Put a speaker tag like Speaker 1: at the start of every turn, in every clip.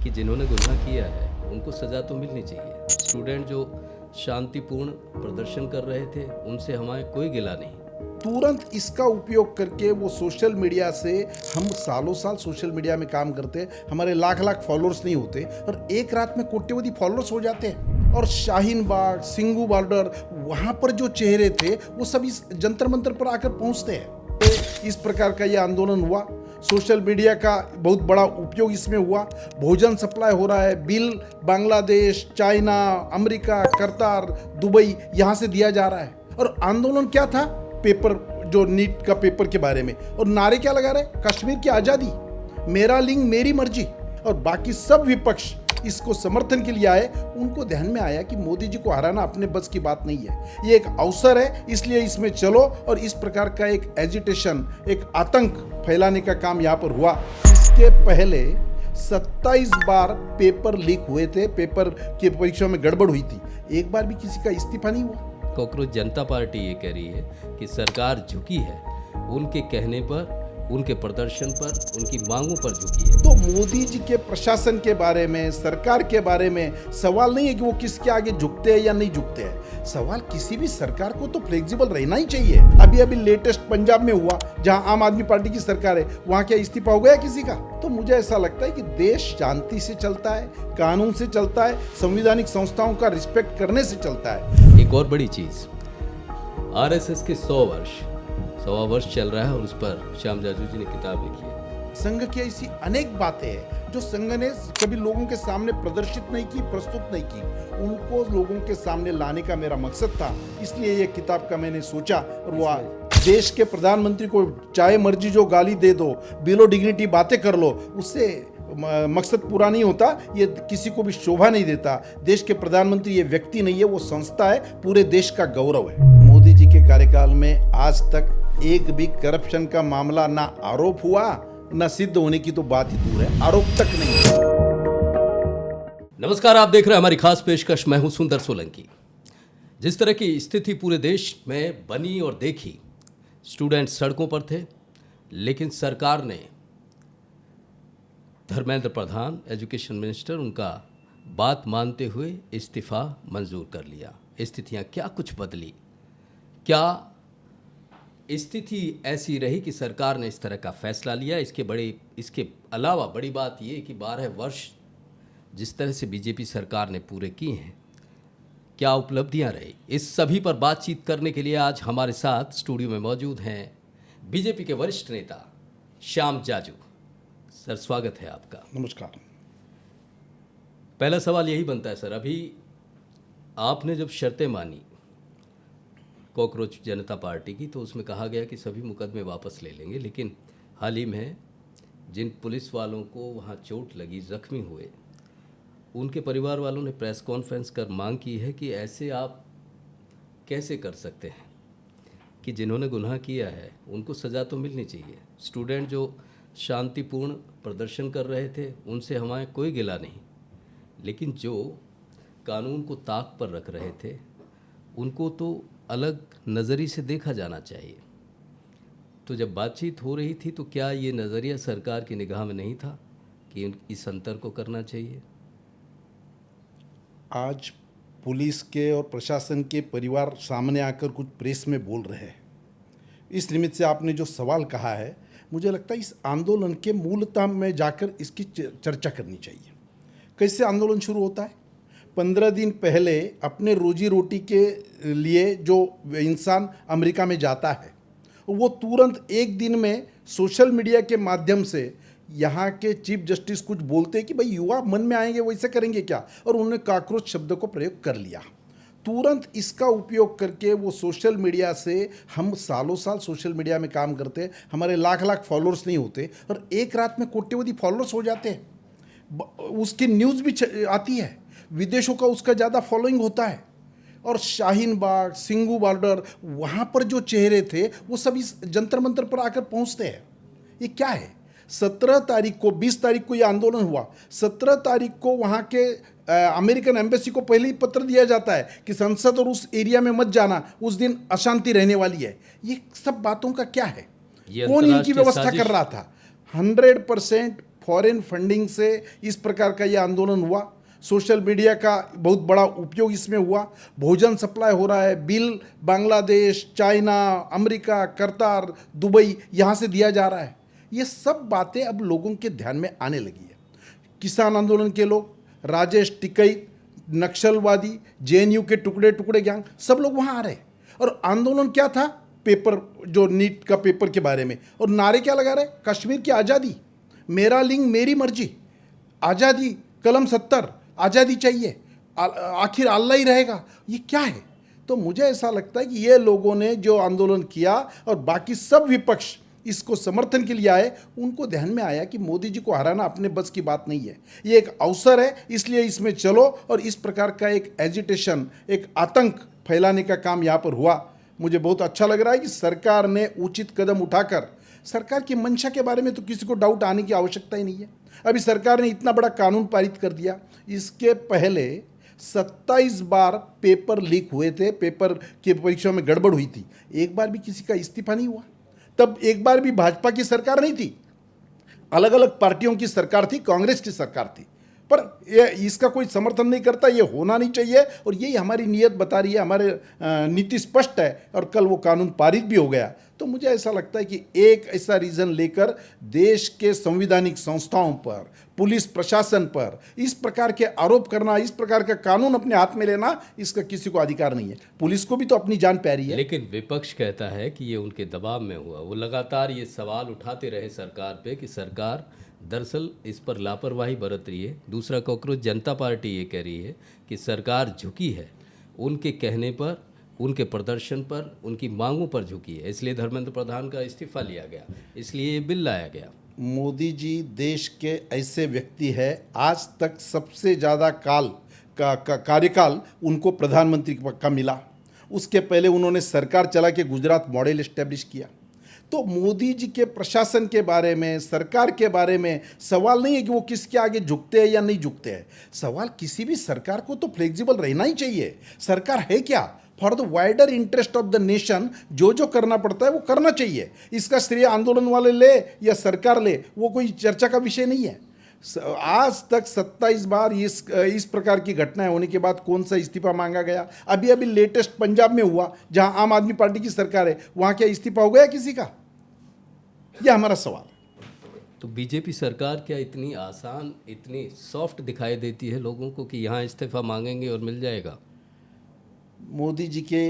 Speaker 1: कि जिन्होंने गुनाह किया है उनको सज़ा तो मिलनी चाहिए। स्टूडेंट जो शांतिपूर्ण प्रदर्शन कर रहे थे उनसे हमारे कोई गिला नहीं।
Speaker 2: तुरंत इसका उपयोग करके वो सोशल मीडिया से, हम सालों साल सोशल मीडिया में काम करते, हमारे लाख लाख फॉलोअर्स नहीं होते और एक रात में कोट्यवधि फॉलोअर्स हो जाते हैं। और शाहीन बाग, सिंगू बॉर्डर, वहां पर जो चेहरे थे वो सब इस जंतर मंतर पर आकर पहुंचते हैं। इस प्रकार का ये आंदोलन हुआ। सोशल मीडिया का बहुत बड़ा उपयोग इसमें हुआ। भोजन सप्लाई हो रहा है, बिल बांग्लादेश, चाइना, अमेरिका, कतार, दुबई, यहाँ से दिया जा रहा है। और आंदोलन क्या था? पेपर, जो नीट का पेपर के बारे में। और नारे क्या लगा रहे? कश्मीर की आज़ादी, मेरा लिंग मेरी मर्जी। और बाकी सब विपक्ष इसको समर्थन के लिए आए। उनको ध्यान में आया कि मोदी जी को हराना अपने बस की बात नहीं है, ये एक अवसर है, इसलिए इसमें चलो। और इस प्रकार का एक एजिटेशन, एक आतंक फैलाने का काम यहाँ पर हुआ। इसके पहले 27 बार पेपर लीक हुए थे, पेपर की परीक्षा में गड़बड़ हुई थी, एक बार भी किसी का इस्तीफा नहीं हुआ।
Speaker 1: कॉकरोच जनता पार्टी ये कह रही है कि सरकार झुकी है, उनके कहने पर, उनके प्रदर्शन पर, उनकी मांगों पर झुकी है।
Speaker 2: तो मोदी जी के प्रशासन के बारे में, सरकार के बारे में सवाल नहीं है कि वो किसके आगे झुकते हैं या नहीं झुकते हैं। सवाल किसी भी सरकार को तो फ्लेक्सिबल रहना ही चाहिए। अभी लेटेस्ट पंजाब में हुआ, जहां आम आदमी पार्टी की सरकार है, वहां क्या इस्तीफा हो गया किसी का? तो मुझे ऐसा लगता है कि देश शांति से चलता है, कानून से चलता है, संवैधानिक संस्थाओं का रिस्पेक्ट करने से चलता है।
Speaker 1: एक और बड़ी चीज, आरएसएस के 100 वर्ष चल रहा है और उस पर श्याम जाजू जी ने किताब लिखी है।
Speaker 2: संघ की ऐसी अनेक बातें हैं जो संघ ने कभी लोगों के सामने प्रदर्शित नहीं की, प्रस्तुत नहीं की, उनको लोगों के सामने लाने का मेरा मकसद था। इसलिए ये किताब का मैंने सोचा। और वो देश के प्रधानमंत्री को चाहे मर्जी जो गाली दे दो, बिलो डिग्निटी बातें कर लो, उससे मकसद पूरा नहीं होता। ये किसी को भी शोभा नहीं देता। देश के प्रधानमंत्री ये व्यक्ति नहीं है, वो संस्था है, पूरे देश का गौरव है। मोदी जी के कार्यकाल में आज तक एक भी करप्शन का मामला ना आरोप हुआ, ना सिद्ध होने की तो बात ही दूर है, आरोप तक नहीं।
Speaker 1: नमस्कार, आप देख रहे हैं हमारी खास पेशकश। मैं हूं सुंदर सोलंकी। जिस तरह की स्थिति पूरे देश में बनी और देखी, स्टूडेंट सड़कों पर थे, लेकिन सरकार ने, धर्मेंद्र प्रधान एजुकेशन मिनिस्टर, उनका बात मानते हुए इस्तीफा मंजूर कर लिया। स्थितियां क्या कुछ बदली? क्या स्थिति ऐसी रही कि सरकार ने इस तरह का फैसला लिया? इसके अलावा बड़ी बात यह कि 12 वर्ष जिस तरह से बीजेपी सरकार ने पूरे किए हैं, क्या उपलब्धियां रही? इस सभी पर बातचीत करने के लिए आज हमारे साथ स्टूडियो में मौजूद हैं बीजेपी के वरिष्ठ नेता श्याम जाजू। सर, स्वागत है आपका।
Speaker 2: नमस्कार।
Speaker 1: पहला सवाल यही बनता है सर, अभी आपने जब शर्तें मानी कॉकरोच जनता पार्टी की, तो उसमें कहा गया कि सभी मुकदमे वापस ले लेंगे, लेकिन हाल ही में जिन पुलिस वालों को वहाँ चोट लगी, जख्मी हुए, उनके परिवार वालों ने प्रेस कॉन्फ्रेंस कर मांग की है कि ऐसे आप कैसे कर सकते हैं कि जिन्होंने गुनाह किया है उनको सज़ा तो मिलनी चाहिए। स्टूडेंट जो शांतिपूर्ण प्रदर्शन कर रहे थे उनसे हमारे कोई गिला नहीं, लेकिन जो कानून को ताक पर रख रहे थे उनको तो अलग नज़रिए से देखा जाना चाहिए। तो जब बातचीत हो रही थी तो क्या ये नज़रिया सरकार की निगाह में नहीं था कि इस अंतर को करना चाहिए?
Speaker 2: आज पुलिस के और प्रशासन के परिवार सामने आकर कुछ प्रेस में बोल रहे हैं। इस निमित्त से आपने जो सवाल कहा है, मुझे लगता है इस आंदोलन के मूलतः में जाकर इसकी चर्चा करनी चाहिए। कैसे आंदोलन शुरू होता है? 15 दिन पहले अपने रोजी रोटी के लिए जो इंसान अमेरिका में जाता है, वो तुरंत एक दिन में सोशल मीडिया के माध्यम से यहाँ के चीफ जस्टिस कुछ बोलते हैं कि भाई युवा मन में आएंगे वैसे करेंगे क्या, और उन्होंने काकरोच शब्द को प्रयोग कर लिया। तुरंत इसका उपयोग करके वो सोशल मीडिया से, हम सालों साल सोशल मीडिया में काम करते, हमारे लाख लाख फॉलोअर्स नहीं होते और एक रात में कोट्यवधि फॉलोअर्स हो जाते हैं। उसकी न्यूज़ भी आती है, विदेशों का उसका ज़्यादा फॉलोइंग होता है। और शाहीन बाग, सिंगू बॉर्डर, वहाँ पर जो चेहरे थे वो सब इस जंतर मंतर पर आकर पहुँचते हैं। ये क्या है? 17 तारीख को, 20 तारीख को ये आंदोलन हुआ। 17 तारीख को वहाँ के अमेरिकन एम्बेसी को पहले ही पत्र दिया जाता है कि संसद और उस एरिया में मत जाना, उस दिन अशांति रहने वाली है। ये सब बातों का क्या है? कौन इनकी व्यवस्था कर रहा था? 100% फॉरेन फंडिंग से इस प्रकार का ये आंदोलन हुआ, सोशल मीडिया का बहुत बड़ा उपयोग इसमें हुआ, भोजन सप्लाई हो रहा है, बिल बांग्लादेश, चाइना, अमेरिका, कतार, दुबई यहाँ से दिया जा रहा है। ये सब बातें अब लोगों के ध्यान में आने लगी है। किसान आंदोलन के लोग, राजेश टिकैत, नक्सलवादी, जेएनयू के टुकड़े टुकड़े गैंग, सब लोग वहाँ आ रहे हैं। और आंदोलन क्या था? पेपर, जो नीट का पेपर के बारे में। और नारे क्या लगा रहे? कश्मीर की आज़ादी, मेरा लिंग मेरी मर्जी, आज़ादी, कलम 70, आज़ादी चाहिए, आखिर अल्लाह ही रहेगा। ये क्या है? तो मुझे ऐसा लगता है कि ये लोगों ने जो आंदोलन किया और बाकी सब विपक्ष इसको समर्थन के लिए आए, उनको ध्यान में आया कि मोदी जी को हराना अपने बस की बात नहीं है, ये एक अवसर है, इसलिए इसमें चलो। और इस प्रकार का एक एजिटेशन, एक आतंक फैलाने का काम यहाँ पर हुआ। मुझे बहुत अच्छा लग रहा है कि सरकार ने उचित कदम उठाकर, सरकार की मंशा के बारे में तो किसी को डाउट आने की आवश्यकता ही नहीं है। अभी सरकार ने इतना बड़ा कानून पारित कर दिया, इसके पहले 27 बार पेपर लीक हुए थे, पेपर की परीक्षा में गड़बड़ हुई थी, एक बार भी किसी का इस्तीफा नहीं हुआ। तब एक बार भी भाजपा की सरकार नहीं थी, अलग अलग पार्टियों की सरकार थी, कांग्रेस की सरकार थी, पर ये इसका कोई समर्थन नहीं करता। ये होना नहीं चाहिए और यही हमारी नीयत बता रही है, हमारे नीति स्पष्ट है और कल वो कानून पारित भी हो गया। तो मुझे ऐसा लगता है कि एक ऐसा रीज़न लेकर देश के संवैधानिक संस्थाओं पर, पुलिस प्रशासन पर इस प्रकार के आरोप करना, इस प्रकार का कानून अपने हाथ में लेना, इसका किसी को अधिकार नहीं है। पुलिस को भी तो अपनी जान प्यारी है।
Speaker 1: लेकिन विपक्ष कहता है कि ये उनके दबाव में हुआ। वो लगातार ये सवाल उठाते रहे सरकार पे कि सरकार दरअसल इस पर लापरवाही बरत रही है। दूसरा, कॉकरोच जनता पार्टी ये कह रही है कि सरकार झुकी है, उनके कहने पर, उनके प्रदर्शन पर, उनकी मांगों पर झुकी है, इसलिए धर्मेंद्र प्रधान का इस्तीफा लिया गया, इसलिए ये बिल लाया गया।
Speaker 2: मोदी जी देश के ऐसे व्यक्ति है, आज तक सबसे ज़्यादा काल का कार्यकाल उनको प्रधानमंत्री का मिला। उसके पहले उन्होंने सरकार चला के गुजरात मॉडल इस्टेब्लिश किया। तो मोदी जी के प्रशासन के बारे में, सरकार के बारे में सवाल नहीं है कि वो किसके आगे झुकते हैं या नहीं झुकते हैं। सवाल, किसी भी सरकार को तो फ्लेक्सिबल रहना ही चाहिए। सरकार है क्या? For the wider interest of the nation जो जो करना पड़ता है वो करना चाहिए। इसका श्रेय आंदोलन वाले ले या सरकार ले, वो कोई चर्चा का विषय नहीं है। आज तक 27 बार इस प्रकार की घटनाएं होने के बाद कौन सा इस्तीफा मांगा गया? अभी अभी लेटेस्ट पंजाब में हुआ, जहां आम आदमी पार्टी की सरकार है, वहां क्या इस्तीफा हो गया किसी का? यह हमारा सवाल है।
Speaker 1: तो बीजेपी सरकार क्या इतनी आसान, इतनी सॉफ्ट दिखाई देती है लोगों को कि यहाँ इस्तीफा मांगेंगे और मिल जाएगा?
Speaker 2: मोदी जी के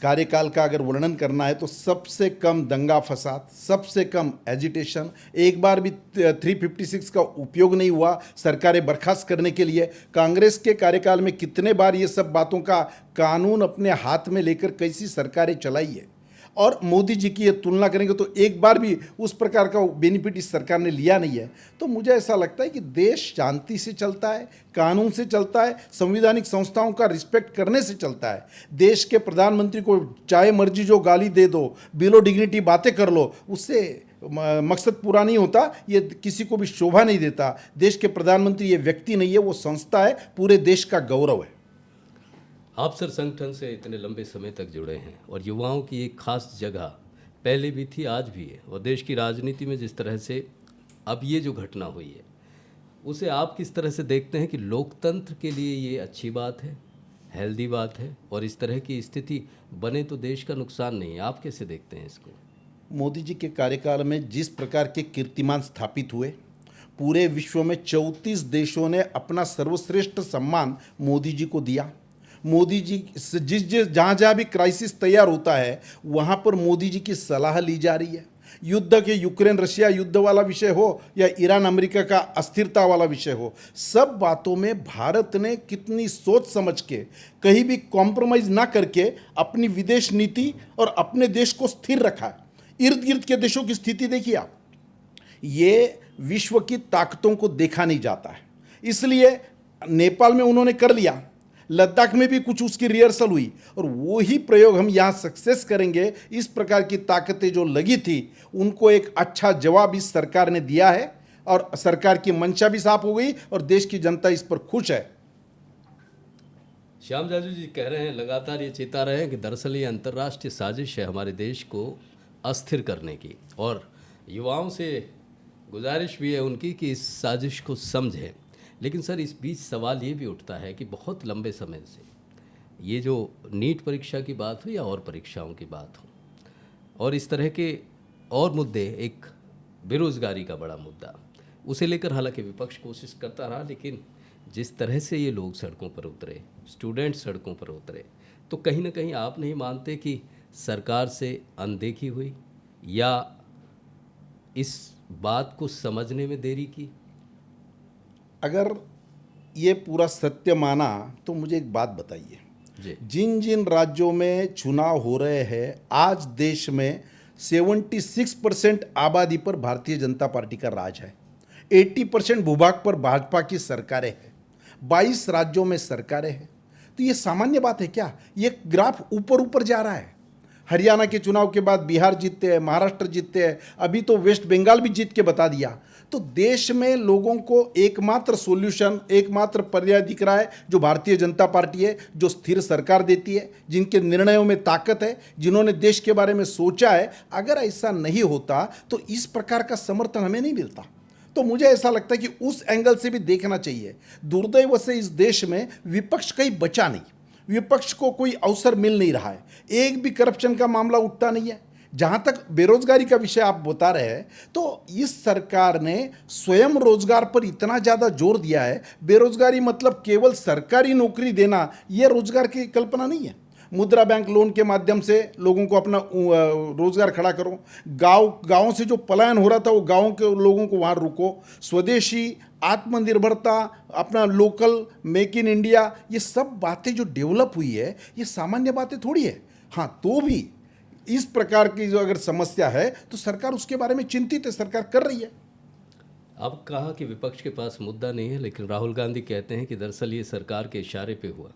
Speaker 2: कार्यकाल का अगर वर्णन करना है तो सबसे कम दंगा फसाद, सबसे कम एजिटेशन, एक बार भी 356 का उपयोग नहीं हुआ सरकारें बर्खास्त करने के लिए। कांग्रेस के कार्यकाल में कितने बार ये सब बातों का कानून अपने हाथ में लेकर कैसी सरकारें चलाई है, और मोदी जी की ये तुलना करेंगे तो एक बार भी उस प्रकार का बेनिफिट इस सरकार ने लिया नहीं है। तो मुझे ऐसा लगता है कि देश शांति से चलता है, कानून से चलता है, संवैधानिक संस्थाओं का रिस्पेक्ट करने से चलता है। देश के प्रधानमंत्री को चाहे मर्जी जो गाली दे दो, बिलो डिग्निटी बातें कर लो, उससे मकसद पूरा नहीं होता, ये किसी को भी शोभा नहीं देता। देश के प्रधानमंत्री ये व्यक्ति नहीं है, वो संस्था है, पूरे देश का गौरव है।
Speaker 1: आप सर संगठन से इतने लंबे समय तक जुड़े हैं और युवाओं की एक खास जगह पहले भी थी, आज भी है, और देश की राजनीति में जिस तरह से अब ये जो घटना हुई है उसे आप किस तरह से देखते हैं कि लोकतंत्र के लिए ये अच्छी बात है, हेल्दी बात है, और इस तरह की स्थिति बने तो देश का नुकसान नहीं है? आप कैसे देखते हैं इसको?
Speaker 2: मोदी जी के कार्यकाल में जिस प्रकार के कीर्तिमान स्थापित हुए, पूरे विश्व में 34 देशों ने अपना सर्वश्रेष्ठ सम्मान मोदी जी को दिया। मोदी जी जिस जहाँ भी क्राइसिस तैयार होता है वहाँ पर मोदी जी की सलाह ली जा रही है। युद्ध के यूक्रेन रशिया युद्ध वाला विषय हो या ईरान अमेरिका का अस्थिरता वाला विषय हो, सब बातों में भारत ने कितनी सोच समझ के, कहीं भी कॉम्प्रोमाइज़ ना करके अपनी विदेश नीति और अपने देश को स्थिर रखा है। इर्द गिर्द के देशों की स्थिति देखिए आप, ये विश्व की ताकतों को देखा नहीं जाता है, इसलिए नेपाल में उन्होंने कर लिया, लद्दाख में भी कुछ उसकी रिहर्सल हुई, और वो ही प्रयोग हम यहाँ सक्सेस करेंगे। इस प्रकार की ताकतें जो लगी थी उनको एक अच्छा जवाब इस सरकार ने दिया है, और सरकार की मंशा भी साफ हो गई और देश की जनता इस पर खुश है।
Speaker 1: श्याम जाजू जी कह रहे हैं, लगातार ये चेता रहे हैं कि दरअसल ये अंतर्राष्ट्रीय साजिश है हमारे देश को अस्थिर करने की, और युवाओं से गुजारिश भी है उनकी कि इस साजिश को समझें। लेकिन सर, इस बीच सवाल ये भी उठता है कि बहुत लंबे समय से ये जो नीट परीक्षा की बात हो या और परीक्षाओं की बात हो, और इस तरह के और मुद्दे, एक बेरोज़गारी का बड़ा मुद्दा, उसे लेकर हालांकि विपक्ष कोशिश करता रहा, लेकिन जिस तरह से ये लोग सड़कों पर उतरे, स्टूडेंट सड़कों पर उतरे, तो कहीं ना कहीं आप नहीं मानते कि सरकार से अनदेखी हुई या इस बात को समझने में देरी की?
Speaker 2: अगर ये पूरा सत्य माना तो मुझे एक बात बताइए,
Speaker 1: जी
Speaker 2: जिन जिन राज्यों में चुनाव हो रहे हैं, आज देश में 76% आबादी पर भारतीय जनता पार्टी का राज है, 80% भूभाग पर भाजपा की सरकारें हैं, 22 राज्यों में सरकारें हैं। तो ये सामान्य बात है क्या? ये ग्राफ ऊपर ऊपर जा रहा है। हरियाणा के चुनाव के बाद बिहार जीतते हैं, महाराष्ट्र जीतते हैं, अभी तो वेस्ट बंगाल भी जीत के बता दिया। तो देश में लोगों को एकमात्र सॉल्यूशन, एकमात्र पर्याय दिख रहा है जो भारतीय जनता पार्टी है, जो स्थिर सरकार देती है, जिनके निर्णयों में ताकत है, जिन्होंने देश के बारे में सोचा है। अगर ऐसा नहीं होता तो इस प्रकार का समर्थन हमें नहीं मिलता। तो मुझे ऐसा लगता है कि उस एंगल से भी देखना चाहिए। दुर्दैव से इस देश में विपक्ष कहीं बचा नहीं, विपक्ष को कोई अवसर मिल नहीं रहा है, एक भी करप्शन का मामला उठता नहीं है। जहां तक बेरोजगारी का विषय आप बता रहे हैं, तो इस सरकार ने स्वयं रोजगार पर इतना ज़्यादा जोर दिया है। बेरोजगारी मतलब केवल सरकारी नौकरी देना, यह रोजगार की कल्पना नहीं है। मुद्रा बैंक लोन के माध्यम से लोगों को अपना रोजगार खड़ा करो, गांव से जो पलायन हो रहा था वो गांव के लोगों को वहां रुको, स्वदेशी, आत्मनिर्भरता, अपना लोकल, मेक इन इंडिया, ये सब बातें जो डेवलप हुई है, ये सामान्य बातें थोड़ी है। हाँ, तो भी इस प्रकार की जो अगर समस्या है तो सरकार उसके बारे में चिंतित है, सरकार कर रही है।
Speaker 1: अब कहा कि विपक्ष के पास मुद्दा नहीं है, लेकिन राहुल गांधी कहते हैं कि दरअसल ये सरकार के इशारे पे हुआ।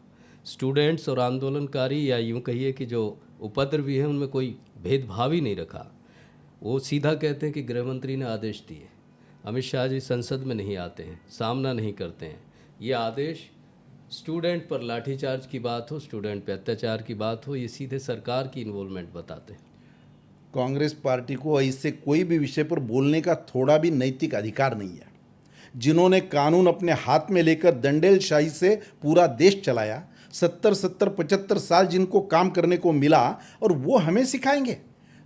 Speaker 1: स्टूडेंट्स और आंदोलनकारी, या यूं कहिए कि जो उपद्रवी हैं, उनमें कोई भेदभाव ही नहीं रखा। वो सीधा कहते हैं कि गृह मंत्री ने आदेश दिए, अमित शाह जी संसद में नहीं आते हैं, सामना नहीं करते हैं। ये आदेश स्टूडेंट पर लाठीचार्ज की बात हो, स्टूडेंट पे अत्याचार की बात हो, ये सीधे सरकार की इन्वॉल्वमेंट बताते हैं।
Speaker 2: कांग्रेस पार्टी को इससे कोई भी विषय पर बोलने का थोड़ा भी नैतिक अधिकार नहीं है। जिन्होंने कानून अपने हाथ में लेकर दंडेलशाही से पूरा देश चलाया, 70-75 साल जिनको काम करने को मिला, और वो हमें सिखाएंगे?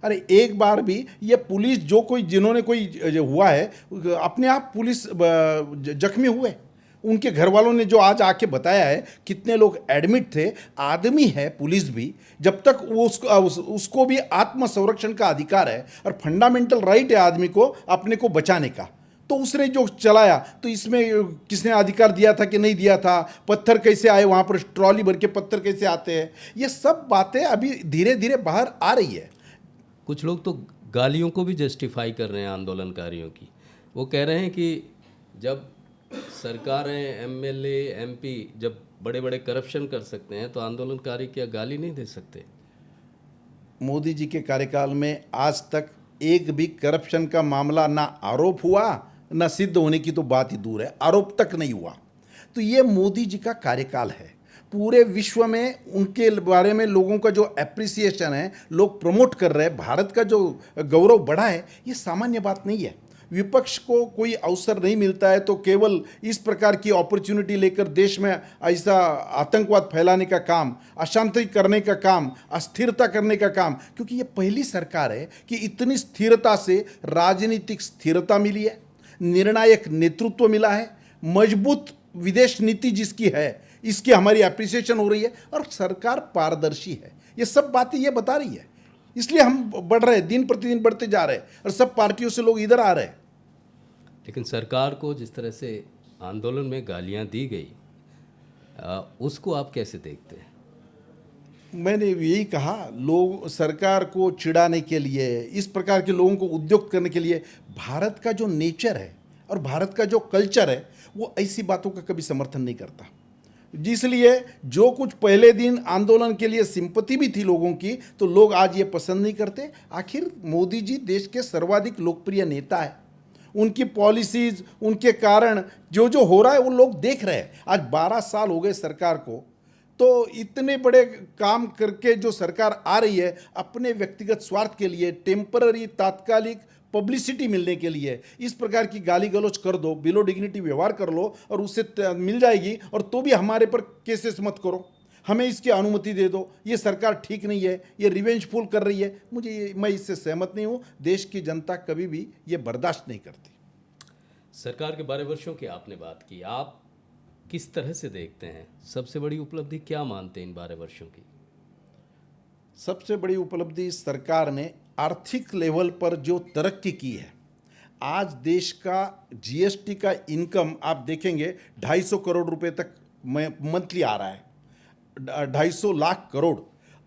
Speaker 2: अरे एक बार भी ये पुलिस, जो कोई जिन्होंने कोई जो हुआ है, अपने आप पुलिस जख्मी हुए, उनके घर वालों ने जो आज आके बताया है कितने लोग एडमिट थे। आदमी है पुलिस भी, जब तक वो उसको भी आत्म संरक्षण का अधिकार है और फंडामेंटल राइट है आदमी को अपने को बचाने का। तो उसने जो चलाया, तो इसमें किसने अधिकार दिया था कि नहीं दिया था? पत्थर कैसे आए वहाँ पर, ट्रॉली भर के पत्थर कैसे आते हैं? ये सब बातें अभी धीरे धीरे बाहर आ रही है।
Speaker 1: कुछ लोग तो गालियों को भी जस्टिफाई कर रहे हैं आंदोलनकारियों की। वो कह रहे हैं कि जब सरकारें, एमएलए, एमपी जब बड़े बड़े करप्शन कर सकते हैं, तो आंदोलनकारी क्या गाली नहीं दे सकते?
Speaker 2: मोदी जी के कार्यकाल में आज तक एक भी करप्शन का मामला ना आरोप हुआ, ना सिद्ध होने की तो बात ही दूर है, आरोप तक नहीं हुआ। तो ये मोदी जी का कार्यकाल है। पूरे विश्व में उनके बारे में लोगों का जो एप्रिसिएशन है, लोग प्रमोट कर रहे हैं, भारत का जो गौरव बढ़ा है, ये सामान्य बात नहीं है। विपक्ष को कोई अवसर नहीं मिलता है तो केवल इस प्रकार की अपॉर्चुनिटी लेकर देश में ऐसा आतंकवाद फैलाने का काम, अशांति करने का काम, अस्थिरता करने का काम। क्योंकि ये पहली सरकार है कि इतनी स्थिरता से राजनीतिक स्थिरता मिली है, निर्णायक नेतृत्व मिला है, मजबूत विदेश नीति जिसकी है, इसकी हमारी एप्रिसिएशन हो रही है, और सरकार पारदर्शी है। ये सब बातें ये बता रही है, इसलिए हम बढ़ रहे हैं, दिन प्रतिदिन बढ़ते जा रहे हैं, और सब पार्टियों से लोग इधर आ रहे हैं।
Speaker 1: लेकिन सरकार को जिस तरह से आंदोलन में गालियां दी गई, उसको आप कैसे देखते हैं?
Speaker 2: मैंने यही कहा, लोग सरकार को चिढ़ाने के लिए, इस प्रकार के लोगों को उद्योग करने के लिए, भारत का जो नेचर है और भारत का जो कल्चर है, वो ऐसी बातों का कभी समर्थन नहीं करता। जिसलिए जो कुछ पहले दिन आंदोलन के लिए सिंपैथी भी थी लोगों की, तो लोग आज ये पसंद नहीं करते। आखिर मोदी जी देश के सर्वाधिक लोकप्रिय नेता है, उनकी पॉलिसीज, उनके कारण जो जो हो रहा है वो लोग देख रहे हैं। आज 12 साल हो गए सरकार को, तो इतने बड़े काम करके जो सरकार आ रही है, अपने व्यक्तिगत स्वार्थ के लिए, टेम्पररी, तात्कालिक पब्लिसिटी मिलने के लिए इस प्रकार की गाली गलौज कर दो, बिलो डिग्निटी व्यवहार कर लो और उससे मिल जाएगी, और तो भी हमारे पर केसेस मत करो, हमें इसकी अनुमति दे दो, ये सरकार ठीक नहीं है, ये रिवेंजफुल कर रही है। मैं इससे सहमत नहीं हूँ। देश की जनता कभी भी ये बर्दाश्त नहीं करती।
Speaker 1: सरकार के 12 वर्षों की आपने बात की, आप किस तरह से देखते हैं? सबसे बड़ी उपलब्धि क्या मानते हैं इन 12 वर्षों की?
Speaker 2: सबसे बड़ी उपलब्धि इस सरकार ने आर्थिक लेवल पर जो तरक्की की है। आज देश का जीएसटी का इनकम आप देखेंगे 250 करोड़ रुपए तक मंथली आ रहा है, 250 लाख करोड़,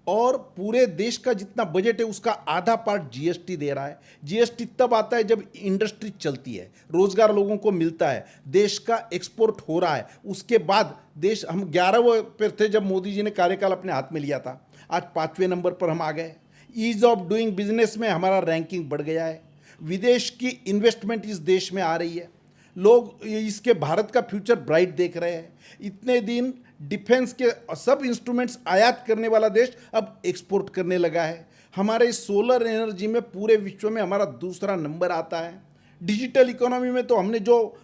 Speaker 2: और पूरे देश का जितना बजट है उसका आधा पार्ट जीएसटी दे रहा है। जीएसटी तब आता है जब इंडस्ट्री चलती है, रोजगार लोगों को मिलता है, देश का एक्सपोर्ट हो रहा है। उसके बाद देश, हम 11वें पर थे जब मोदी जी ने कार्यकाल अपने हाथ में लिया था, आज 5वें नंबर पर हम आ गए। ईज ऑफ डूइंग बिजनेस में हमारा रैंकिंग बढ़ गया है। विदेश की इन्वेस्टमेंट इस देश में आ रही है। लोग इसके भारत का फ्यूचर ब्राइट देख रहे हैं। इतने दिन डिफेंस के सब इंस्ट्रूमेंट्स आयात करने वाला देश अब एक्सपोर्ट करने लगा है। हमारे सोलर एनर्जी में पूरे विश्व में हमारा दूसरा नंबर आता है। डिजिटल इकोनॉमी में तो हमने जो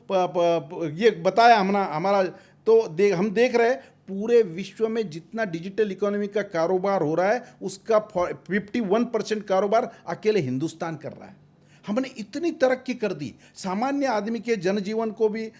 Speaker 2: ये बताया हमारा तो हम देख रहे हैं पूरे विश्व में जितना डिजिटल इकोनॉमी का कारोबार हो रहा है उसका 51% कारोबार अकेले हिंदुस्तान कर रहा है। हमने इतनी तरक्की कर दी, सामान्य आदमी के जनजीवन को भी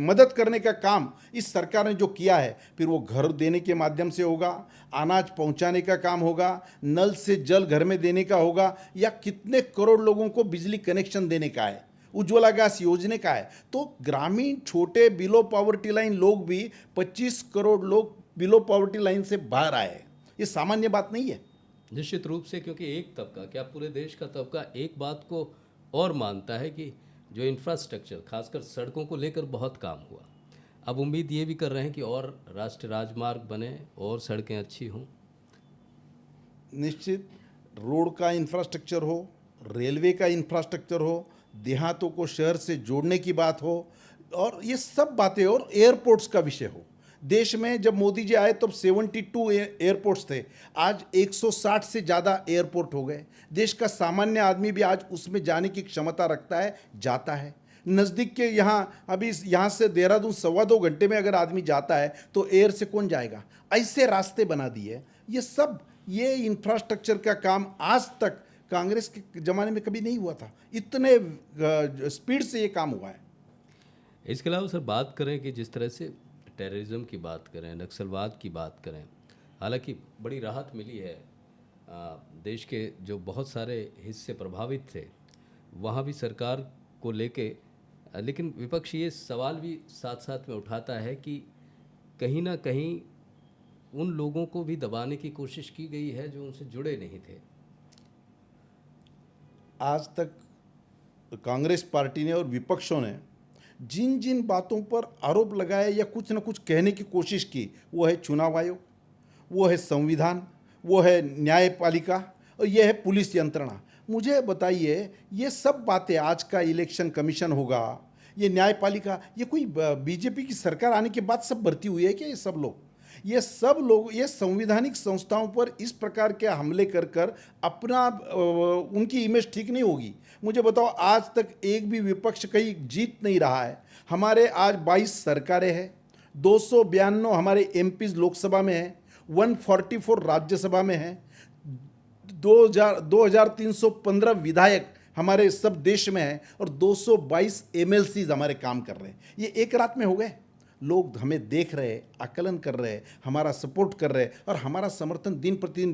Speaker 2: मदद करने का काम इस सरकार ने जो किया है, फिर वो घर देने के माध्यम से होगा, अनाज पहुंचाने का काम होगा, नल से जल घर में देने का होगा, या कितने करोड़ लोगों को बिजली कनेक्शन देने का है, उज्ज्वला गैस योजना का है। तो ग्रामीण छोटे बिलो पॉवर्टी लाइन लोग भी 25 करोड़ लोग बिलो पॉवर्टी लाइन से बाहर आए। ये सामान्य बात नहीं है।
Speaker 1: निश्चित रूप से, क्योंकि एक तबका, क्या पूरे देश का तबका एक बात को और मानता है कि जो इंफ्रास्ट्रक्चर, खासकर सड़कों को लेकर बहुत काम हुआ, अब उम्मीद ये भी कर रहे हैं कि और राष्ट्रीय राजमार्ग बने और सड़कें अच्छी हों।
Speaker 2: निश्चित, रोड का इंफ्रास्ट्रक्चर हो, रेलवे का इंफ्रास्ट्रक्चर हो, देहातों को शहर से जोड़ने की बात हो, और ये सब बातें, और एयरपोर्ट्स का विषय हो। देश में जब मोदी जी आए तब 72 एयरपोर्ट्स थे, आज 160 से ज़्यादा एयरपोर्ट हो गए। देश का सामान्य आदमी भी आज उसमें जाने की क्षमता रखता है, जाता है। नज़दीक के यहाँ से देहरादून 2.25 घंटे में अगर आदमी जाता है तो एयर से कौन जाएगा? ऐसे रास्ते बना दिए। ये इंफ्रास्ट्रक्चर का काम आज तक कांग्रेस के ज़माने में कभी नहीं हुआ था। इतने स्पीड से ये काम हुआ है।
Speaker 1: इसके अलावा सर, बात करें कि जिस तरह से टेररिज्म की बात करें, नक्सलवाद की बात करें, हालांकि बड़ी राहत मिली है। देश के जो बहुत सारे हिस्से प्रभावित थे वहाँ भी सरकार को लेके, लेकिन विपक्ष ये सवाल भी साथ साथ में उठाता है कि कहीं ना कहीं उन लोगों को भी दबाने की कोशिश की गई है जो उनसे जुड़े नहीं थे।
Speaker 2: आज तक कांग्रेस पार्टी ने और विपक्षों ने जिन जिन बातों पर आरोप लगाए या कुछ न कुछ कहने की कोशिश की, वो है चुनाव आयोग, वो है संविधान, वो है न्यायपालिका, और ये है पुलिस यंत्रणा। मुझे बताइए, ये सब बातें, आज का इलेक्शन कमीशन होगा, ये न्यायपालिका, ये कोई बीजेपी की सरकार आने के बाद सब भर्ती हुई है क्या? ये सब लोग ये संवैधानिक संस्थाओं पर इस प्रकार के हमले कर कर अपना उनकी इमेज ठीक नहीं होगी। मुझे बताओ, आज तक एक भी विपक्ष कहीं जीत नहीं रहा है। हमारे आज 22 सरकारें हैं, 292 हमारे एमपीज लोकसभा में हैं, 144 राज्यसभा में हैं, 2315 विधायक हमारे सब देश में हैं, और 222 एमएलसीज हमारे काम कर रहे हैं। ये एक रात में हो गए। लोग हमें देख रहे, आकलन कर रहे, हमारा सपोर्ट कर रहे, और हमारा समर्थन दिन प्रतिदिन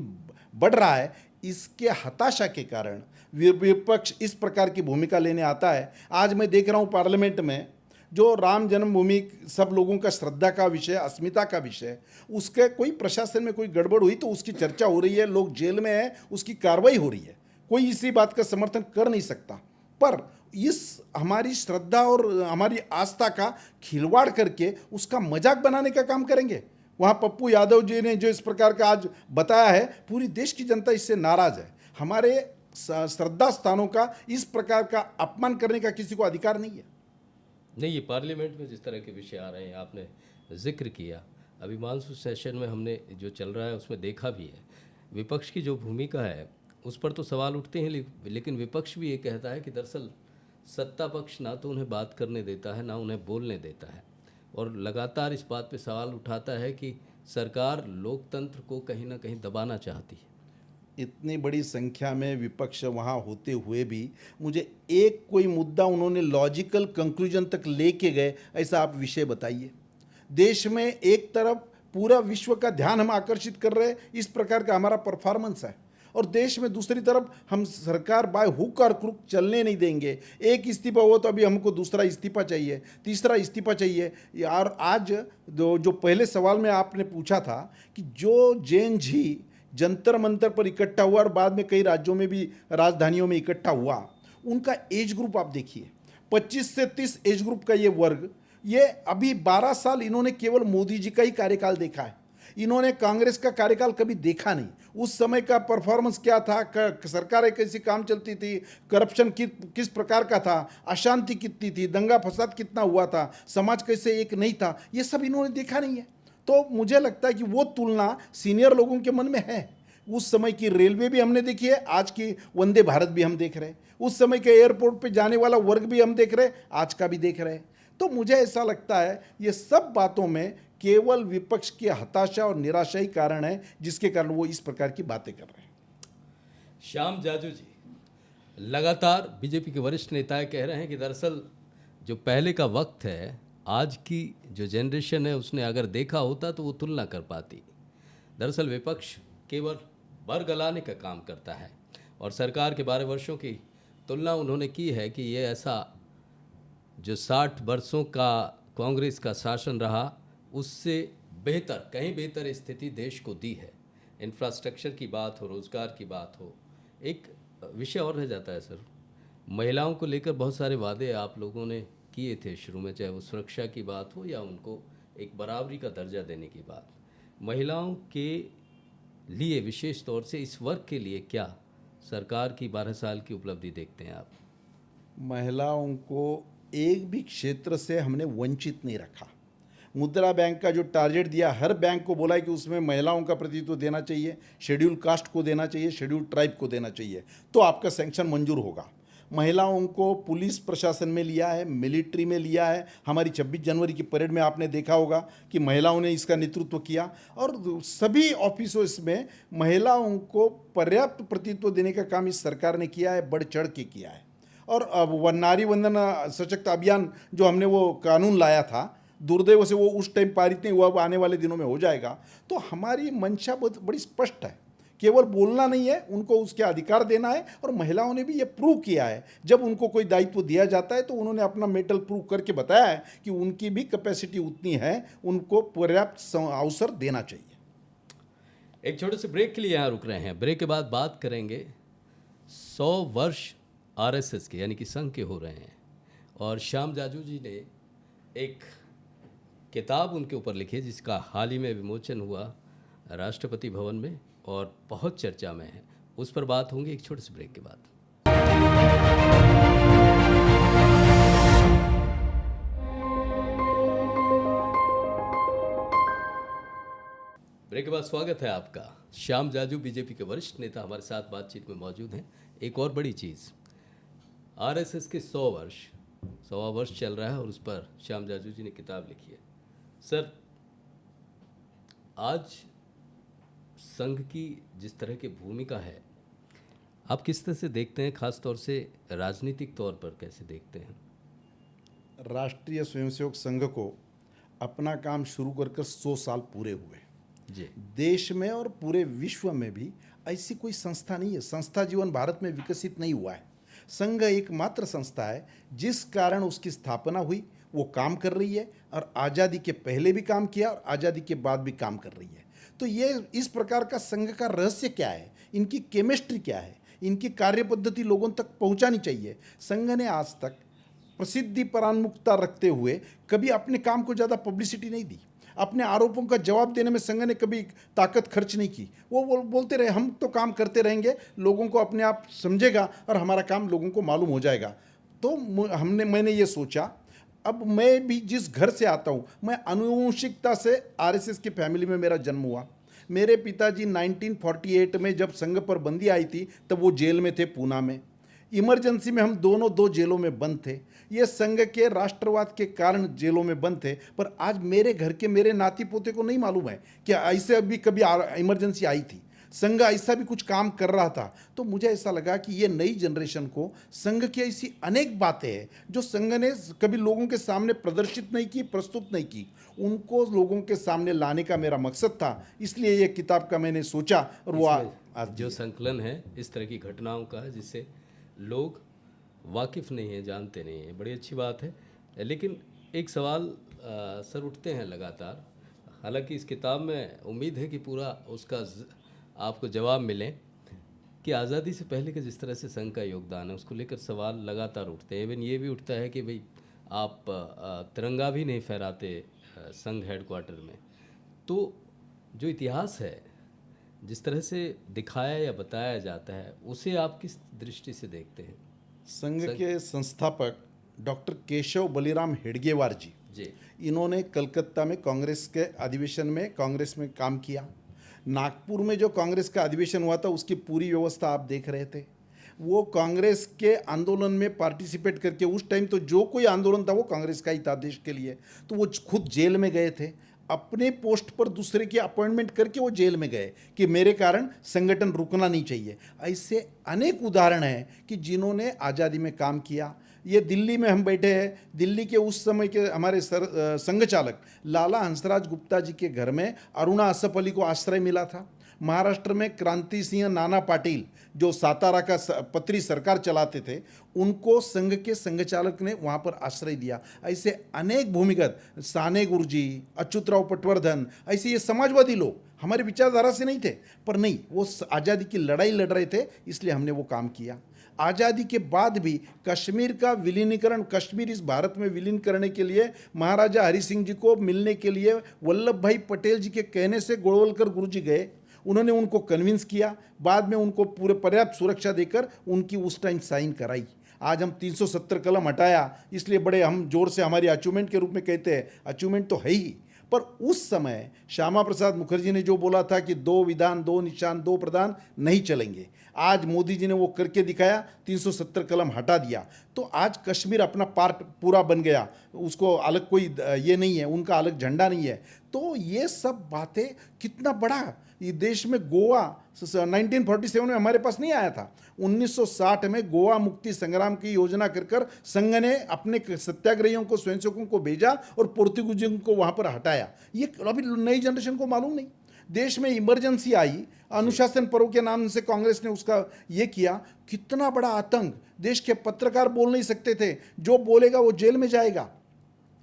Speaker 2: बढ़ रहा है। इसके हताशा के कारण विपक्ष इस प्रकार की भूमिका लेने आता है। आज मैं देख रहा हूँ पार्लियामेंट में जो राम जन्मभूमि सब लोगों का श्रद्धा का विषय, अस्मिता का विषय, उसके कोई प्रशासन में कोई गड़बड़ हुई तो उसकी चर्चा हो रही है, लोग जेल में हैं, उसकी कार्रवाई हो रही है। कोई इसी बात का समर्थन कर नहीं सकता, पर इस हमारी श्रद्धा और हमारी आस्था का खिलवाड़ करके उसका मजाक बनाने का काम करेंगे। वहाँ पप्पू यादव जी ने जो इस प्रकार का आज बताया है, पूरी देश की जनता इससे नाराज है। हमारे श्रद्धा स्थानों का इस प्रकार का अपमान करने का किसी को अधिकार नहीं है।
Speaker 1: नहीं, ये पार्लियामेंट में जिस तरह के विषय आ रहे हैं, आपने जिक्र किया, अभी मानसून सेशन में हमने जो चल रहा है उसमें देखा भी है, विपक्ष की जो भूमिका है उस पर तो सवाल उठते हैं, लेकिन विपक्ष भी ये कहता है कि दरअसल सत्ता पक्ष ना तो उन्हें बात करने देता है, ना उन्हें बोलने देता है, और लगातार इस बात पे सवाल उठाता है कि सरकार लोकतंत्र को कहीं ना कहीं दबाना चाहती है।
Speaker 2: इतनी बड़ी संख्या में विपक्ष वहाँ होते हुए भी मुझे एक कोई मुद्दा उन्होंने लॉजिकल कंक्लूजन तक लेके गए, ऐसा आप विषय बताइए। देश में एक तरफ पूरा विश्व का ध्यान हम आकर्षित कर रहे हैं, इस प्रकार का हमारा परफॉर्मेंस है, और देश में दूसरी तरफ हम सरकार बाय हुक और क्रुक चलने नहीं देंगे। एक इस्तीफा हुआ तो अभी हमको दूसरा इस्तीफा चाहिए, तीसरा इस्तीफा चाहिए। और आज जो पहले सवाल में आपने पूछा था कि जो जैन जी जंतर मंतर पर इकट्ठा हुआ और बाद में कई राज्यों में भी राजधानियों में इकट्ठा हुआ, उनका एज ग्रुप आप देखिए, 25 से 30 एज ग्रुप का ये वर्ग, ये अभी 12 साल इन्होंने केवल मोदी जी का ही कार्यकाल देखा है, इन्होंने कांग्रेस का कार्यकाल कभी देखा नहीं। उस समय का परफॉर्मेंस क्या था, सरकारें कैसी काम चलती थी, करप्शन किस प्रकार का था, अशांति कितनी थी, दंगा फसाद कितना हुआ था, समाज कैसे एक नहीं था, ये सब इन्होंने देखा नहीं है। तो मुझे लगता है कि वो तुलना सीनियर लोगों के मन में है। उस समय की रेलवे भी हमने देखी है, आज की वंदे भारत भी हम देख रहे हैं, उस समय के एयरपोर्ट पे जाने वाला वर्ग भी हम देख रहे हैं, आज का भी देख रहे हैं। तो मुझे ऐसा लगता है ये सब बातों में केवल विपक्ष की हताशा और निराशा ही कारण है, जिसके कारण वो इस प्रकार की बातें कर रहे हैं।
Speaker 1: श्याम जाजू जी, लगातार बीजेपी के वरिष्ठ नेता कह रहे हैं कि दरअसल जो पहले का वक्त है, आज की जो जनरेशन है उसने अगर देखा होता तो वो तुलना कर पाती। दरअसल विपक्ष केवल बरगलाने का काम करता है, और सरकार के 12 वर्षों की तुलना उन्होंने की है कि ये ऐसा जो 60 वर्षों का कांग्रेस का शासन रहा उससे बेहतर, कहीं बेहतर स्थिति देश को दी है। इंफ्रास्ट्रक्चर की बात हो, रोज़गार की बात हो, एक विषय और रह जाता है सर, महिलाओं को लेकर बहुत सारे वादे आप लोगों ने किए थे शुरू में, चाहे वो सुरक्षा की बात हो या उनको एक बराबरी का दर्जा देने की बात। महिलाओं के लिए विशेष तौर से इस वर्ग के लिए क्या सरकार की 12 साल की उपलब्धि देखते हैं आप?
Speaker 2: महिलाओं को एक भी क्षेत्र से हमने वंचित नहीं रखा। मुद्रा बैंक का जो टारगेट दिया, हर बैंक को बोला है कि उसमें महिलाओं का प्रतिनिधित्व देना चाहिए, शेड्यूल कास्ट को देना चाहिए, शेड्यूल ट्राइब को देना चाहिए, तो आपका सैंक्शन मंजूर होगा। महिलाओं को पुलिस प्रशासन में लिया है, मिलिट्री में लिया है। हमारी 26 जनवरी की परेड में आपने देखा होगा कि महिलाओं ने इसका नेतृत्व किया, और सभी ऑफिसों में महिलाओं को पर्याप्त प्रतिनिधित्व देने का काम इस सरकार ने किया है, बढ़ चढ़ के किया है। और अब नारी वंदन सशक्त अभियान जो हमने वो कानून लाया था, दुर्दैव से वो उस टाइम पारित नहीं हुआ, वो आने वाले दिनों में हो जाएगा। तो हमारी मंशा बहुत बड़ी स्पष्ट है, केवल बोलना नहीं है, उनको उसके अधिकार देना है। और महिलाओं ने भी ये प्रूव किया है, जब उनको कोई दायित्व दिया जाता है तो उन्होंने अपना मेटल प्रूव करके बताया है कि उनकी भी कैपेसिटी उतनी है, उनको पर्याप्त अवसर देना चाहिए।
Speaker 1: एक छोटे से ब्रेक के लिए यहाँ रुक रहे हैं, ब्रेक के बाद बात करेंगे 100 वर्ष आरएसएस के यानी कि संघ के हो रहे हैं, और श्याम जाजू जी ने एक किताब उनके ऊपर लिखी है जिसका हाल ही में विमोचन हुआ राष्ट्रपति भवन में और बहुत चर्चा में है। उस पर बात होंगी एक छोटे से ब्रेक के बाद। ब्रेक के बाद स्वागत है आपका। श्याम जाजू बीजेपी के वरिष्ठ नेता हमारे साथ बातचीत में मौजूद हैं। एक और बड़ी चीज़, आरएसएस के 100वां वर्ष चल रहा है और उस पर श्याम जाजू जी ने किताब लिखी है। सर, आज संघ की जिस तरह की भूमिका है, आप किस तरह से देखते हैं, खास तौर से राजनीतिक तौर पर कैसे देखते हैं?
Speaker 2: राष्ट्रीय स्वयंसेवक संघ को अपना काम शुरू कर 100 साल पूरे हुए
Speaker 1: जी।
Speaker 2: देश में और पूरे विश्व में भी ऐसी कोई संस्था नहीं है, संस्था जीवन भारत में विकसित नहीं हुआ है। संघ एकमात्र संस्था है जिस कारण उसकी स्थापना हुई, वो काम कर रही है, और आज़ादी के पहले भी काम किया और आज़ादी के बाद भी काम कर रही है। तो ये इस प्रकार का संघ का रहस्य क्या है, इनकी केमिस्ट्री क्या है, इनकी कार्य पद्धति लोगों तक पहुंचानी चाहिए। संघ ने आज तक प्रसिद्धि परान्मुखता रखते हुए कभी अपने काम को ज़्यादा पब्लिसिटी नहीं दी, अपने आरोपों का जवाब देने में संघ ने कभी ताकत खर्च नहीं की। वो बोलते रहे हम तो काम करते रहेंगे, लोगों को अपने आप समझेगा और हमारा काम लोगों को मालूम हो जाएगा। तो मैंने ये सोचा, अब मैं भी जिस घर से आता हूँ, मैं आनुवंशिकता से आरएसएस की फैमिली में मेरा जन्म हुआ, मेरे पिताजी 1948 में जब संघ पर बंदी आई थी तब वो जेल में थे पूना में। इमरजेंसी में हम दोनों 2 जेलों में बंद थे। ये संघ के राष्ट्रवाद के कारण जेलों में बंद थे। पर आज मेरे घर के मेरे नाती पोते को नहीं मालूम है कि ऐसे अभी कभी इमरजेंसी आई थी, संघ ऐसा भी कुछ काम कर रहा था। तो मुझे ऐसा लगा कि ये नई जनरेशन को संघ की ऐसी अनेक बातें हैं जो संघ ने कभी लोगों के सामने प्रदर्शित नहीं की, प्रस्तुत नहीं की, उनको लोगों के सामने लाने का मेरा मकसद था। इसलिए ये किताब का मैंने सोचा और वो
Speaker 1: इसमें जो संकलन है इस तरह की घटनाओं का जिससे लोग वाकिफ़ नहीं है, जानते नहीं हैं, बड़ी अच्छी बात है। लेकिन एक सवाल सर उठते हैं लगातार, हालांकि इस किताब में उम्मीद है कि पूरा उसका आपको जवाब मिले कि आज़ादी से पहले के जिस तरह से संघ का योगदान है उसको लेकर सवाल लगातार उठते हैं। इवन ये भी उठता है कि भाई आप तिरंगा भी नहीं फहराते संघ हेडक्वार्टर में। तो जो इतिहास है जिस तरह से दिखाया या बताया जाता है उसे आप किस दृष्टि से देखते हैं?
Speaker 2: संघ के संस्थापक डॉक्टर केशव बलिराम हेडगेवार जी, इन्होंने कलकत्ता में कांग्रेस के अधिवेशन में कांग्रेस में काम किया। नागपुर में जो कांग्रेस का अधिवेशन हुआ था उसकी पूरी व्यवस्था आप देख रहे थे। वो कांग्रेस के आंदोलन में पार्टिसिपेट करके, उस टाइम तो जो कोई आंदोलन था वो कांग्रेस का ही था देश के लिए, तो वो खुद जेल में गए थे। अपने पोस्ट पर दूसरे की अपॉइंटमेंट करके वो जेल में गए कि मेरे कारण संगठन रुकना नहीं चाहिए। ऐसे अनेक उदाहरण हैं कि जिन्होंने आज़ादी में काम किया। ये दिल्ली में हम बैठे हैं, दिल्ली के उस समय के हमारे संघ चालक लाला हंसराज गुप्ता जी के घर में अरुणा असफ अली को आश्रय मिला था। महाराष्ट्र में क्रांति सिंह नाना पाटिल जो सातारा का पत्री सरकार चलाते थे, उनको संघ के संघ चालक ने वहाँ पर आश्रय दिया। ऐसे अनेक भूमिगत, साने गुरुजी, अच्युतराव पटवर्धन, ऐसे ये समाजवादी लोग हमारी विचारधारा से नहीं थे, पर नहीं, वो आज़ादी की लड़ाई लड़ रहे थे, इसलिए हमने वो काम किया। आज़ादी के बाद भी कश्मीर का विलीनीकरण, कश्मीर इस भारत में विलीन करने के लिए महाराजा हरि सिंह जी को मिलने के लिए वल्लभ भाई पटेल जी के कहने से गोलवलकर गुरुजी गए। उन्होंने उनको कन्विंस किया, बाद में उनको पूरे पर्याप्त सुरक्षा देकर उनकी उस टाइम साइन कराई। आज हम 370 कलम हटाया, इसलिए बड़े हम जोर से हमारी अचीवमेंट के रूप में कहते हैं, अचीवमेंट तो है ही। पर उस समय श्यामा प्रसाद मुखर्जी ने जो बोला था कि 2 विधान 2 निशान 2 प्रधान नहीं चलेंगे, आज मोदी जी ने वो करके दिखाया, 370 कलम हटा दिया। तो आज कश्मीर अपना पार्ट पूरा बन गया, उसको अलग कोई ये नहीं है, उनका अलग झंडा नहीं है। तो ये सब बातें कितना बड़ा, ये देश में गोवा 1947 में हमारे पास नहीं आया था। 1960 में गोवा मुक्ति संग्राम की योजना कर संघ ने अपने सत्याग्रहियों को, स्वयंसेवकों को भेजा और पोर्तुगीजों को वहाँ पर हटाया। ये अभी नई जनरेशन को मालूम नहीं। देश में इमरजेंसी आई, अनुशासन पर्व के नाम से कांग्रेस ने उसका ये किया, कितना बड़ा आतंक। देश के पत्रकार बोल नहीं सकते थे, जो बोलेगा वो जेल में जाएगा।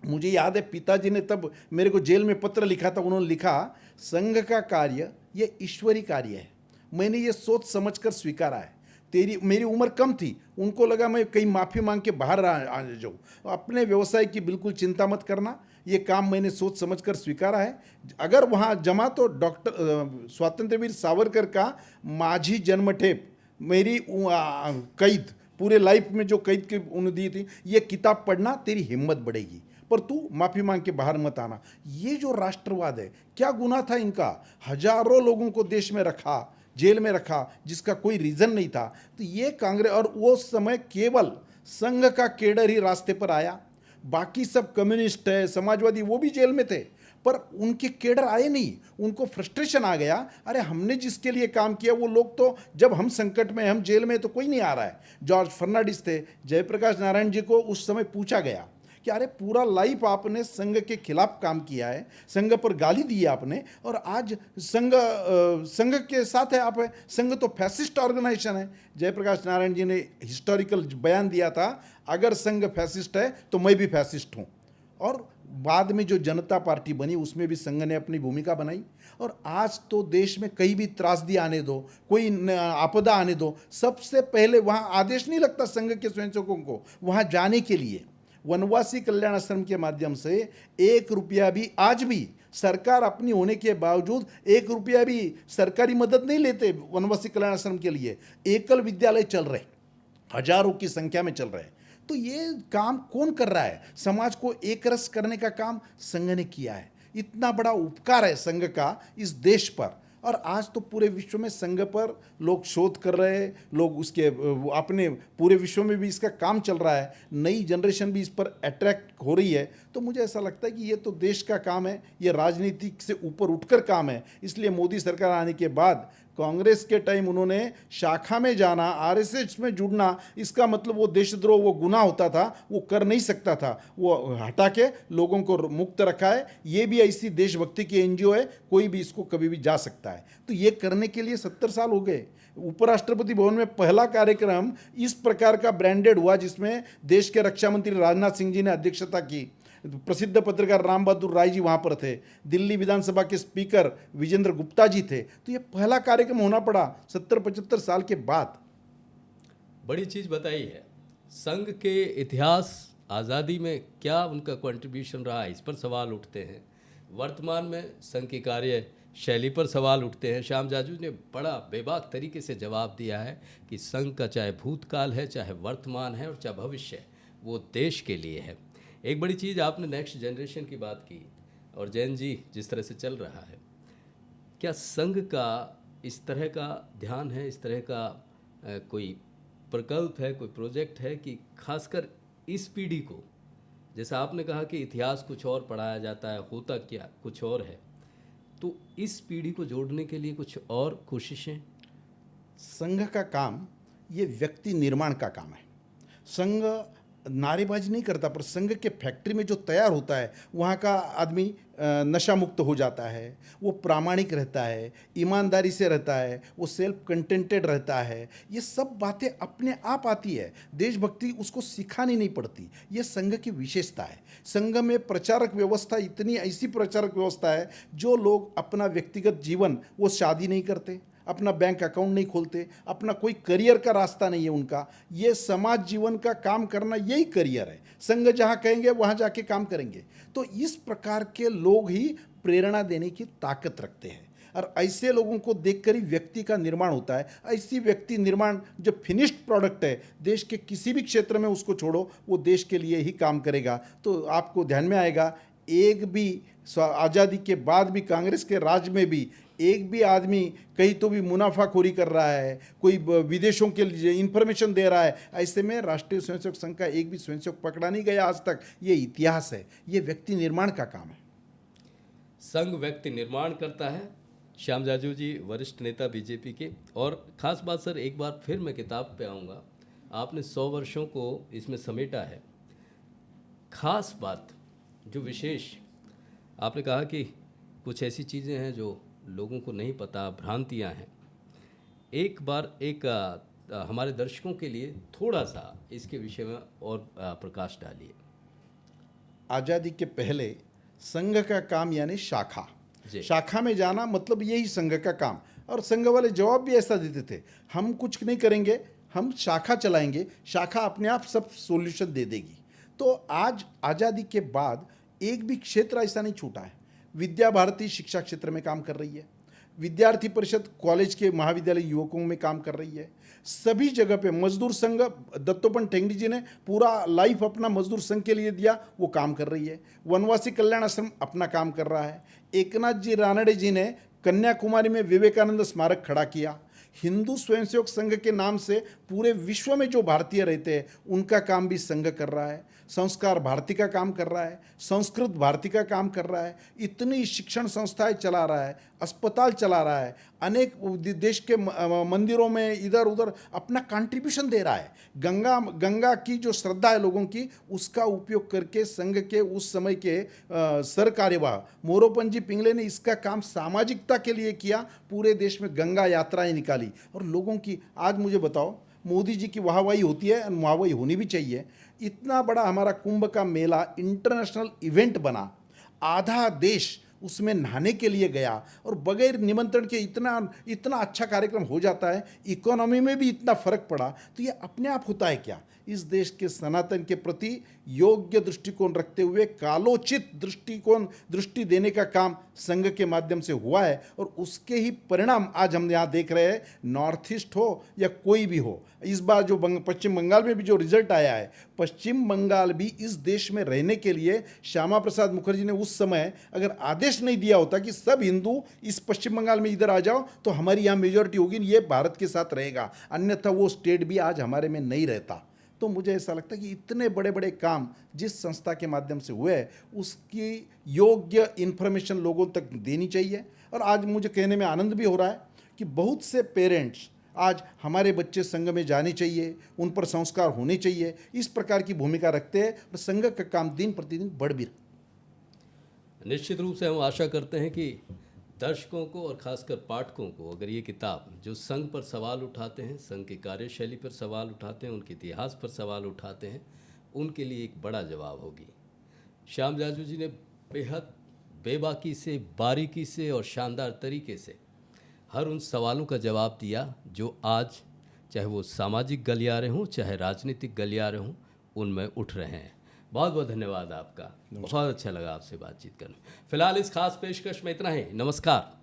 Speaker 2: मुझे याद है पिताजी ने तब मेरे को जेल में पत्र लिखा था, उन्होंने लिखा, संघ का कार्य ये ईश्वरी कार्य है, मैंने ये सोच समझकर स्वीकारा है। मेरी उम्र कम थी, उनको लगा मैं कहीं माफ़ी मांग के बाहर आ जाऊँ, अपने व्यवसाय की बिल्कुल चिंता मत करना, ये काम मैंने सोच समझकर स्वीकारा है। अगर वहाँ जमा तो डॉक्टर स्वातंत्र्यवीर सावरकर का माझी जन्मठेप, मेरी कैद, पूरे लाइफ में जो कैद की उन्होंने दी थी, ये किताब पढ़ना, तेरी हिम्मत बढ़ेगी, पर तू माफ़ी मांग के बाहर मत आना। ये जो राष्ट्रवाद है, क्या गुनाह था इनका? हजारों लोगों को देश में रखा, जेल में रखा, जिसका कोई रीज़न नहीं था। तो ये कांग्रेस, और वो समय केवल संघ का केडर ही रास्ते पर आया, बाकी सब कम्युनिस्ट है, समाजवादी, वो भी जेल में थे, पर उनके केडर आए नहीं। उनको फ्रस्ट्रेशन आ गया, अरे हमने जिसके लिए काम किया वो लोग तो, जब हम संकट में, हम जेल में, तो कोई नहीं आ रहा है। जॉर्ज फर्नांडिस थे, जयप्रकाश नारायण जी को उस समय पूछा गया कि अरे पूरा लाइफ आपने संघ के खिलाफ काम किया है, संघ पर गाली दी है आपने, और आज संघ के साथ है आप, संघ तो फैसिस्ट ऑर्गेनाइजेशन है। जयप्रकाश नारायण जी ने हिस्टोरिकल बयान दिया था, अगर संघ फैसिस्ट है तो मैं भी फैसिस्ट हूँ। और बाद में जो जनता पार्टी बनी उसमें भी संघ ने अपनी भूमिका बनाई। और आज तो देश में कहीं भी त्रासदी आने दो, कोई आपदा आने दो, सबसे पहले वहाँ आदेश नहीं लगता संघ के स्वयंसेवकों को वहाँ जाने के लिए। वनवासी कल्याण आश्रम के माध्यम से 1 रुपया भी, आज भी सरकार अपनी होने के बावजूद 1 रुपया भी सरकारी मदद नहीं लेते वनवासी कल्याण आश्रम के लिए। एकल विद्यालय चल रहे, हजारों की संख्या में चल रहे हैं। तो ये काम कौन कर रहा है? समाज को एक रस करने का काम संघ ने किया है। इतना बड़ा उपकार है संघ का इस देश पर। और आज तो पूरे विश्व में संघ पर लोग शोध कर रहे हैं, लोग उसके अपने पूरे विश्व में भी इसका काम चल रहा है, नई जनरेशन भी इस पर अट्रैक्ट हो रही है। तो मुझे ऐसा लगता है कि ये तो देश का काम है, ये राजनीति से ऊपर उठकर काम है। इसलिए मोदी सरकार आने के बाद कांग्रेस के टाइम उन्होंने शाखा में जाना, आरएसएस में जुड़ना, इसका मतलब वो देशद्रोह, वो गुनाह होता था, वो कर नहीं सकता था। वो हटा के लोगों को मुक्त रखा है। ये भी ऐसी देशभक्ति की एनजीओ है, कोई भी इसको कभी भी जा सकता है। तो ये करने के लिए 70 साल हो गए। उपराष्ट्रपति भवन में पहला कार्यक्रम इस प्रकार का ब्रांडेड हुआ जिसमें देश के रक्षा मंत्री राजनाथ सिंह जी ने अध्यक्षता की। प्रसिद्ध पत्रकार राम बहादुर राय जी वहाँ पर थे। दिल्ली विधानसभा के स्पीकर विजेंद्र गुप्ता जी थे। तो ये पहला कार्यक्रम होना पड़ा 70-75 साल के बाद।
Speaker 1: बड़ी चीज़ बताई है। संघ के इतिहास, आज़ादी में क्या उनका कंट्रीब्यूशन रहा है, इस पर सवाल उठते हैं। वर्तमान में संघ की कार्य शैली पर सवाल उठते हैं। श्याम जाजू ने बड़ा बेबाक तरीके से जवाब दिया है कि संघ का चाहे भूतकाल है, चाहे वर्तमान है और चाहे भविष्य है, वो देश के लिए है। एक बड़ी चीज़ आपने नेक्स्ट जनरेशन की बात की और जैन जी जिस तरह से चल रहा है, क्या संघ का इस तरह का ध्यान है, इस तरह का कोई प्रकल्प है, कोई प्रोजेक्ट है कि खासकर इस पीढ़ी को, जैसा आपने कहा कि इतिहास कुछ और पढ़ाया जाता है, होता क्या कुछ और है, तो इस पीढ़ी को जोड़ने के लिए कुछ और कोशिशें?
Speaker 2: संघ का काम ये व्यक्ति निर्माण का काम है। संघ नारेबाजी नहीं करता, पर संघ के फैक्ट्री में जो तैयार होता है वहाँ का आदमी नशा मुक्त हो जाता है, वो प्रामाणिक रहता है, ईमानदारी से रहता है, वो सेल्फ कंटेंटेड रहता है। ये सब बातें अपने आप आती है, देशभक्ति उसको सिखानी नहीं पड़ती। ये संघ की विशेषता है। संघ में प्रचारक व्यवस्था इतनी ऐसी प्रचारक व्यवस्था है, जो लोग अपना व्यक्तिगत जीवन, वो शादी नहीं करते, अपना बैंक अकाउंट नहीं खोलते, अपना कोई करियर का रास्ता नहीं है उनका। ये समाज जीवन का काम करना यही करियर है। संघ जहाँ कहेंगे वहाँ जाके काम करेंगे। तो इस प्रकार के लोग ही प्रेरणा देने की ताकत रखते हैं और ऐसे लोगों को देखकर ही व्यक्ति का निर्माण होता है। ऐसी व्यक्ति निर्माण जो फिनिश्ड प्रोडक्ट है, देश के किसी भी क्षेत्र में उसको छोड़ो, वो देश के लिए ही काम करेगा। तो आपको ध्यान में आएगा, एक भी आज़ादी के बाद भी कांग्रेस के राज में भी एक भी आदमी कहीं तो भी मुनाफाखोरी कर रहा है, कोई विदेशों के लिए इन्फॉर्मेशन दे रहा है, ऐसे में राष्ट्रीय स्वयंसेवक संघ का एक भी स्वयंसेवक पकड़ा नहीं गया आज तक। ये इतिहास है, ये व्यक्ति निर्माण का काम है।
Speaker 1: संघ व्यक्ति निर्माण करता है। श्याम जाजू जी वरिष्ठ नेता बीजेपी के, और ख़ास बात सर, एक बार फिर मैं किताब पे आऊँगा, आपने 100 वर्षों को इसमें समेटा है। ख़ास बात जो विशेष आपने कहा कि कुछ ऐसी चीज़ें हैं जो लोगों को नहीं पता, भ्रांतियां हैं। एक बार हमारे दर्शकों के लिए थोड़ा सा इसके विषय में और प्रकाश डालिए।
Speaker 2: आज़ादी के पहले संघ का काम यानी शाखा,
Speaker 1: जी।
Speaker 2: शाखा में जाना मतलब यही संघ का काम। और संघ वाले जवाब भी ऐसा देते थे, हम कुछ नहीं करेंगे, हम शाखा चलाएंगे, शाखा अपने आप सब सॉल्यूशन दे देगी। तो आज आज़ादी के बाद एक भी क्षेत्र ऐसा नहीं छूटा है। विद्या भारती शिक्षा क्षेत्र में काम कर रही है, विद्यार्थी परिषद कॉलेज के महाविद्यालय युवकों में काम कर रही है, सभी जगह पे मजदूर संघ, दत्तोपंत ठेंगड़ी जी ने पूरा लाइफ अपना मजदूर संघ के लिए दिया, वो काम कर रही है। वनवासी कल्याण आश्रम अपना काम कर रहा है। एकनाथ जी रानड़े जी ने कन्याकुमारी में विवेकानंद स्मारक खड़ा किया। हिंदू स्वयंसेवक संघ के नाम से पूरे विश्व में जो भारतीय रहते हैं उनका काम भी संघ कर रहा है। संस्कार भारती का काम कर रहा है, संस्कृत भारती का काम कर रहा है, इतनी शिक्षण संस्थाएं चला रहा है, अस्पताल चला रहा है, अनेक देश के मंदिरों में इधर उधर अपना कंट्रीब्यूशन दे रहा है। गंगा की जो श्रद्धा है लोगों की, उसका उपयोग करके संघ के उस समय के सर कार्यवाह मोरोपंत जी पिंगले ने इसका काम सामाजिकता के लिए किया। पूरे देश में गंगा यात्राएं निकाली और लोगों की, आज मुझे बताओ, मोदी जी की वाहवाही होती है और वाहवाही होनी भी चाहिए। इतना बड़ा हमारा कुंभ का मेला इंटरनेशनल इवेंट बना, आधा देश उसमें नहाने के लिए गया और बगैर निमंत्रण के इतना अच्छा कार्यक्रम हो जाता है, इकोनॉमी में भी इतना फर्क पड़ा। तो ये अपने आप होता है क्या? इस देश के सनातन के प्रति योग्य दृष्टिकोण रखते हुए कालोचित दृष्टि देने का काम संघ के माध्यम से हुआ है और उसके ही परिणाम आज हम यहाँ देख रहे हैं। नॉर्थ ईस्ट हो या कोई भी हो, इस बार जो पश्चिम बंगाल में भी जो रिजल्ट आया है, पश्चिम बंगाल भी इस देश में रहने के लिए श्यामा प्रसाद मुखर्जी ने उस समय अगर आदेश नहीं दिया होता कि सब हिंदू इस पश्चिम बंगाल में इधर आ जाओ तो हमारी यहाँ मेजॉरिटी होगी, ये भारत के साथ रहेगा, अन्यथा वो स्टेट भी आज हमारे में नहीं रहता। तो मुझे ऐसा लगता है कि इतने बड़े बड़े काम जिस संस्था के माध्यम से हुए उसकी योग्य इन्फॉर्मेशन लोगों तक देनी चाहिए। और आज मुझे कहने में आनंद भी हो रहा है कि बहुत से पेरेंट्स आज हमारे बच्चे संघ में जाने चाहिए, उन पर संस्कार होने चाहिए, इस प्रकार की भूमिका रखते हैं और संघ का काम दिन प्रतिदिन बढ़ भी रहा है।
Speaker 1: निश्चित रूप से हम आशा करते हैं कि दर्शकों को और खासकर पाठकों को अगर ये किताब जो संघ पर सवाल उठाते हैं, संघ की कार्यशैली पर सवाल उठाते हैं, उनके इतिहास पर सवाल उठाते हैं, उनके लिए एक बड़ा जवाब होगी। श्याम जाजू जी ने बेहद बेबाकी से, बारीकी से और शानदार तरीके से हर उन सवालों का जवाब दिया जो आज चाहे वो सामाजिक गलियारे हों चाहे राजनीतिक गलियारे हों उनमें उठ रहे हैं। बहुत बहुत धन्यवाद आपका, बहुत अच्छा लगा आपसे बातचीत करने। फिलहाल इस खास पेशकश में इतना ही। नमस्कार।